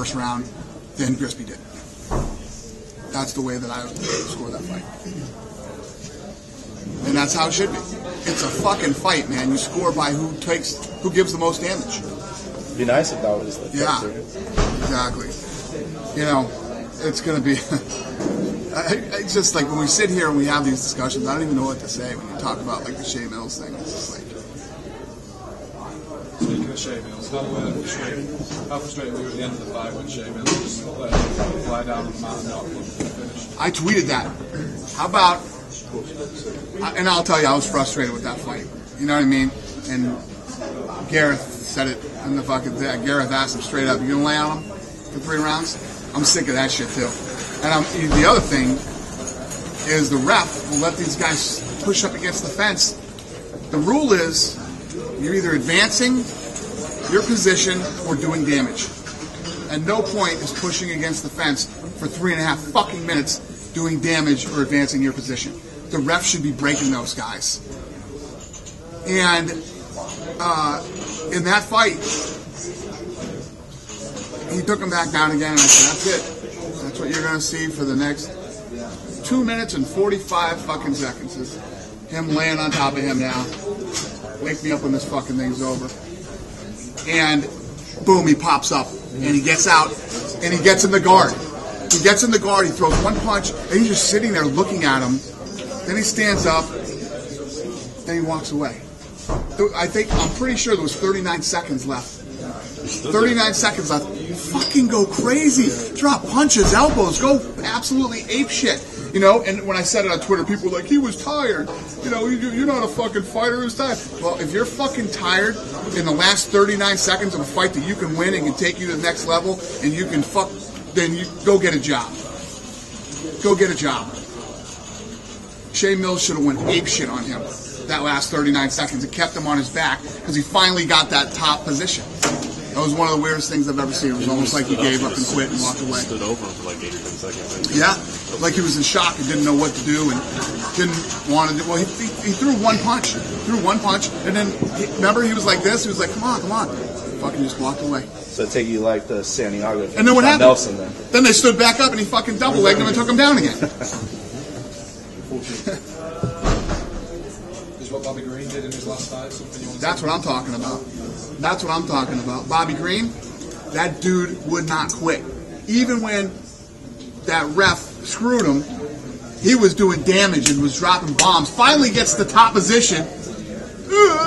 first round than Grispy did. That's the way that I would score that fight. And that's how it should be. It's a fucking fight, man. You score by who gives the most damage. It'd be nice if that was the yeah, exactly. You know, it's going to be... it's just like when we sit here and we have these discussions, I don't even know what to say when you talk about like the Shea Mills thing. It's just like... Speaking of Shea Mills, how frustrated were you at the end of the fight when Shea Mills just let him fly down on the mat and not finish? I tweeted that. How about... And I'll tell you, I was frustrated with that fight. You know what I mean? And Gareth said it in the fucking thing. Gareth asked him straight up, "You gonna lay on him for 3 rounds?" I'm sick of that shit too. And the other thing is the ref will let these guys push up against the fence. The rule is you're either advancing your position or doing damage. At no point is pushing against the fence for 3.5 fucking minutes doing damage or advancing your position. The ref should be breaking those guys. And in that fight, he took him back down again, and I said, "That's it. That's what you're going to see for the next 2 minutes and 45 fucking seconds. Is him laying on top of him now. Wake me up when this fucking thing's over." And boom, he pops up, and he gets out, and he gets in the guard. He gets in the guard, he throws one punch, and he's just sitting there looking at him. Then he stands up, then he walks away. I'm pretty sure there was 39 seconds left. 39 seconds left. Fucking go crazy. Drop punches, elbows, go absolutely ape shit. You know, and when I said it on Twitter, people were like, "He was tired. You know, you're not a fucking fighter who's tired." Well, if you're fucking tired in the last 39 seconds of a fight that you can win and can take you to the next level, and you can then you go get a job. Go get a job. Shea Mills should have went ape shit on him that last 39 seconds. It kept him on his back because he finally got that top position. That was one of the weirdest things I've ever seen. It was almost like he gave up and quit and walked away. Stood over him for like 8 or 10 seconds. Yeah, like he was in shock and didn't know what to do and didn't want to do. Well, he threw one punch. And then, remember, he was like this. He was like, come on. Fucking just walked away. So I take you like the Santiago. And then what happened? Nelson, then they stood back up and he fucking double-legged him and took him down again. Is what Bobby Green did in his last fight something you want to That's what I'm talking about. That's what I'm talking about. Bobby Green, that dude would not quit. Even when that ref screwed him, he was doing damage and was dropping bombs. Finally gets the top position.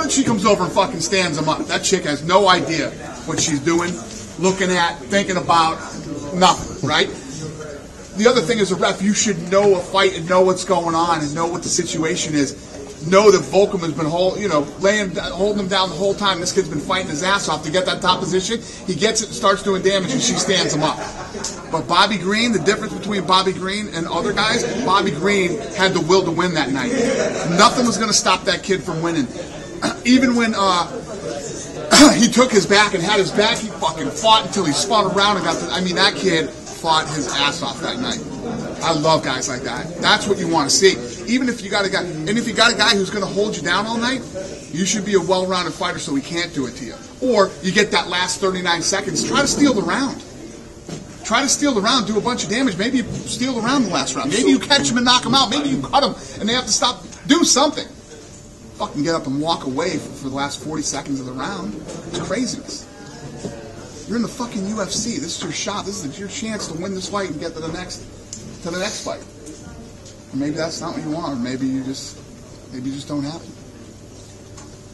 She comes over and fucking stands him up. That chick has no idea what she's doing, looking at, thinking about, nothing, right? The other thing is a ref, you should know a fight and know what's going on and know what the situation is. Know that Volcom has been holding him down the whole time. This kid's been fighting his ass off to get that top position. He gets it and starts doing damage, and she stands him up. But Bobby Green, the difference between Bobby Green and other guys, Bobby Green had the will to win that night. Nothing was going to stop that kid from winning. Even when he took his back and had his back, he fucking fought until he spun around and got the... I mean, that kid fought his ass off that night. I love guys like that. That's what you want to see. Even if you got a guy, and if you got a guy who's going to hold you down all night, you should be a well-rounded fighter so he can't do it to you. Or you get that last 39 seconds, try to steal the round. Try to steal the round, do a bunch of damage. Maybe you steal the round in the last round. Maybe you catch him and knock him out. Maybe you cut him and they have to stop. Do something. Fucking get up and walk away for the last 40 seconds of the round. It's craziness. You're in the fucking UFC. This is your shot. This is your chance to win this fight and get to the next fight. Or maybe that's not what you want. Or maybe you just don't have it.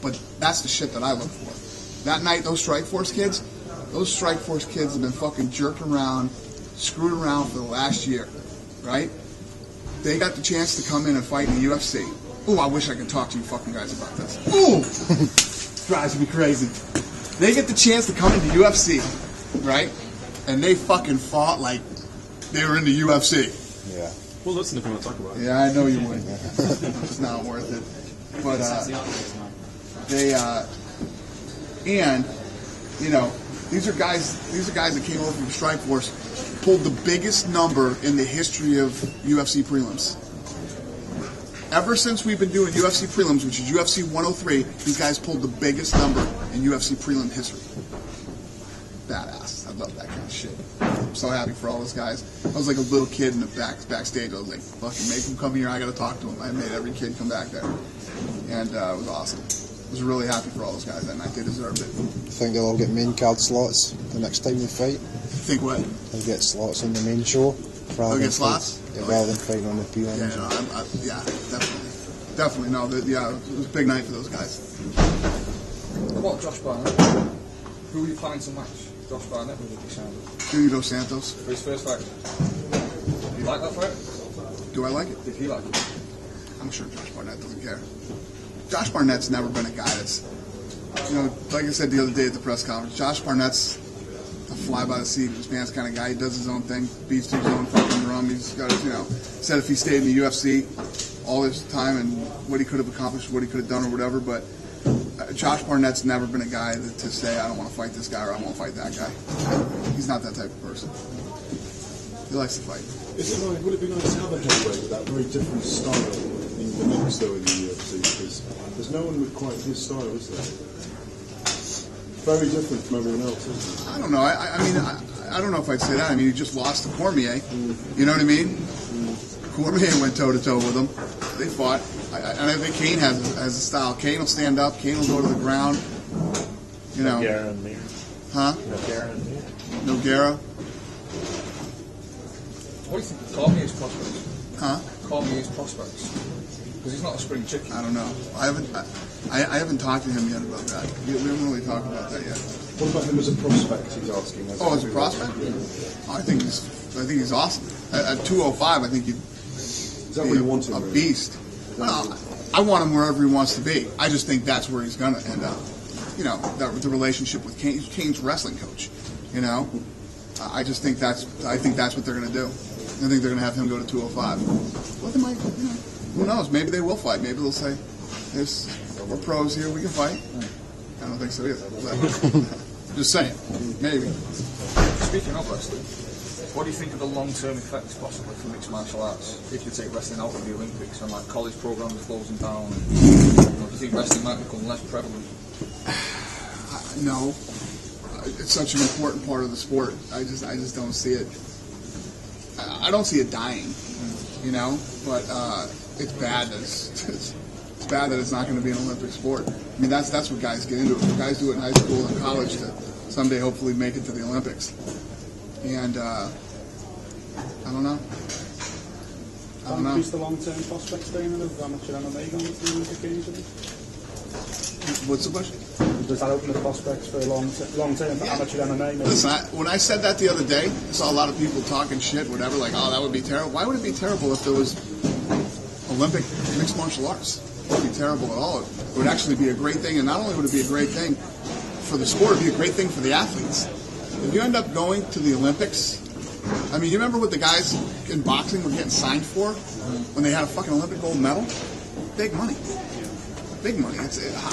But that's the shit that I look for. That night, those Strikeforce kids have been fucking jerked around, screwed around for the last year, right? They got the chance to come in and fight in the UFC. Ooh, I wish I could talk to you fucking guys about this. Ooh, drives me crazy. They get the chance to come into UFC, right? And they fucking fought like they were in the UFC. Yeah. Well, listen if you want to talk about it. Yeah, I know you would. It's not worth it. But and you know, these are guys that came over from Strikeforce, pulled the biggest number in the history of UFC prelims. Ever since we've been doing UFC prelims, which is UFC 103, these guys pulled the biggest number in UFC prelim history. Badass. love that kind of shit. I'm so happy for all those guys. I was like a little kid in the backstage. I was like, fucking make them come here. I got to talk to them. I made every kid come back there. And it was awesome. I was really happy for all those guys that night. They deserved it. I think they'll all get main card slots the next time they fight. Think what? They'll get slots on the main show. They'll get slots? Rather than fighting on the PLM. Yeah, no, yeah, definitely. Definitely, no. Yeah, it was a big night for those guys. What about Josh Barnett? Who are you planning to match? Josh Barnett with Ricky Sanders? Julio Dos Santos. For his first fight. Do you like that fight? Do I like it? Did he like it? I'm sure Josh Barnett doesn't care. Josh Barnett's never been a guy that's, you know, like I said the other day at the press conference, Josh Barnett's a fly by the seat of his pants kind of guy. He does his own thing, beats to his own fucking drum. He's got, you know, said if he stayed in the UFC all this time and what he could have accomplished, what he could have done or whatever, but Josh Barnett's never been a guy to say, I don't want to fight this guy or I won't fight that guy. He's not that type of person. He likes to fight. Would it be nice to have a heavyweight with that very different style in the mix though in the UFC? Because there's no one with quite his style, is there? Very different from everyone else, isn't it? I don't know. I mean, I don't know if I'd say that. I mean, he just lost to Cormier. You know what I mean? Cormier went toe-to-toe with him. They fought. And I think Kane has a style. Kane will stand up. Kane will go to the ground. You know. Nogueira and Mir. Huh? Nogueira and Mir. Nogueira. What do you think of Cormier's prospects? Huh? Cormier's prospects? Because he's not a spring chicken. I don't know. I haven't talked to him yet about that. We haven't really talked about that yet. What about him as a prospect? He's asking. Oh, as a prospect? I think he's awesome. At 205, I think he'd Is that where you want him? a beast. Well, I want him wherever he wants to be. I just think that's where he's going to end up. You know, the relationship with Kane. Kane's wrestling coach. You know, I just think that's what they're going to do. I think they're going to have him go to 205. Well, they might. You know, who knows? Maybe they will fight. Maybe they'll say, "We're pros here. We can fight." I don't think so either. But just saying. Maybe. Speaking of wrestling, what do you think of the long-term effects possibly for mixed martial arts if you take wrestling out of the Olympics and like college programs closing down? And, do you think wrestling might become less prevalent? No. It's such an important part of the sport. I just don't see it. I don't see it dying, you know. But it's bad that it's bad that it's not going to be an Olympic sport. I mean, that's what guys get into. Guys do it in high school and college to someday hopefully make it to the Olympics. And I don't know. Increase the long-term prospects training of amateur MMA going to the Olympic Games? What's the question? Does that open the prospects for long-term amateur MMA? Maybe? Listen, when I said that the other day, I saw a lot of people talking shit, whatever, like, oh, that would be terrible. Why would it be terrible if there was Olympic mixed martial arts? It wouldn't be terrible at all. It would actually be a great thing, and not only would it be a great thing for the sport, it would be a great thing for the athletes. If you end up going to the Olympics, I mean, you remember what the guys in boxing were getting signed for when they had a fucking Olympic gold medal? Big money. Big money. I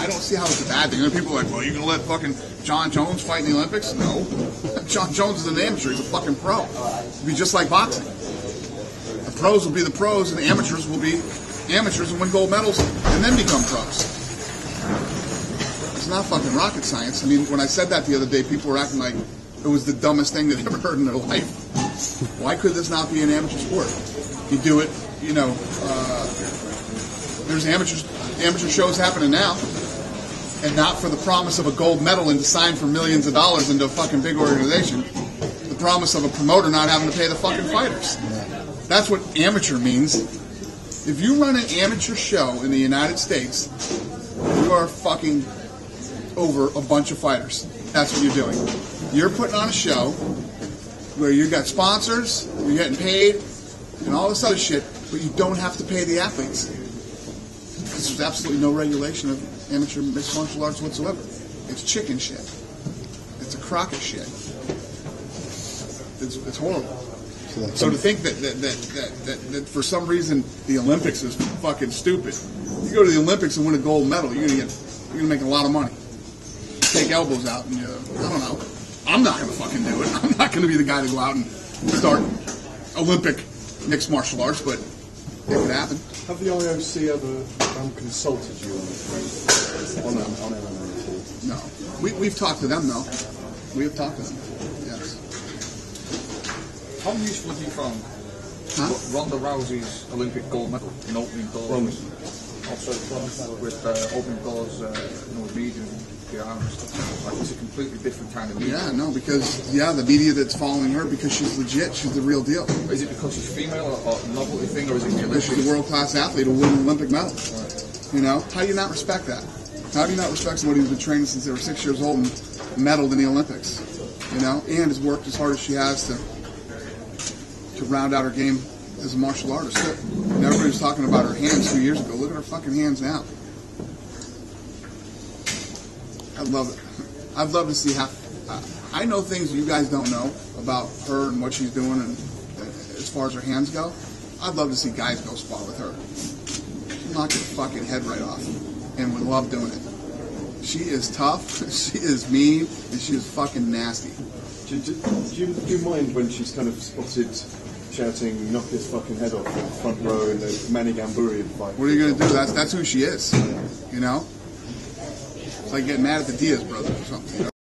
don't see how it's a bad thing. People are like, well, you're going to let fucking John Jones fight in the Olympics? No. John Jones is an amateur. He's a fucking pro. It'll be just like boxing. The pros will be the pros, and the amateurs will be amateurs and win gold medals and then become pros. It's not fucking rocket science. I mean, when I said that the other day, people were acting like it was the dumbest thing they'd ever heard in their life. Why could this not be an amateur sport? You do it, you know, there's amateur shows happening now, and not for the promise of a gold medal and to sign for millions of dollars into a fucking big organization. The promise of a promoter not having to pay the fucking fighters. That's what amateur means. If you run an amateur show in the United States, you are fucking over a bunch of fighters. That's what you're doing. You're putting on a show where you got sponsors, you're getting paid, and all this other shit, but you don't have to pay the athletes. Because there's absolutely no regulation of amateur mixed martial arts whatsoever. It's chicken shit. It's a crock of shit. It's horrible. So to think that for some reason the Olympics is fucking stupid. You go to the Olympics and win a gold medal, you're gonna make a lot of money. Take elbows out, and I don't know. I'm not gonna fucking do it. I'm not gonna be the guy to go out and start Olympic mixed martial arts, but it could happen. Have the IOC ever consulted you on MMA? No, we've talked to them though. We have talked to them. Yes. How useful have you found Ronda Rousey's Olympic gold medal in opening doors? Also, with opening doors, with media and PR and stuff. Like, it's a completely different kind of media. Yeah, no, because the media that's following her because she's legit, she's the real deal. Is it because she's female or a novelty thing, or is it Because she's a world-class athlete who won an Olympic medal. Right. You know, how do you not respect that? How do you not respect somebody who's been training since they were 6 years old and medaled in the Olympics? You know, and has worked as hard as she has to round out her game as a martial artist. And everybody was talking about her hands 2 years ago. Look at her fucking hands now. I love it. I'd love to see how. I know things you guys don't know about her and what she's doing, and as far as her hands go. I'd love to see guys go spar with her. She'll knock your fucking head right off, and would love doing it. She is tough. She is mean, and she is fucking nasty. Do you mind when she's kind of spotted shouting, knock his fucking head off in the front row in the Manny Gamburian fight? What are you going to do? That's who she is, you know? It's like getting mad at the Diaz brothers or something, you know?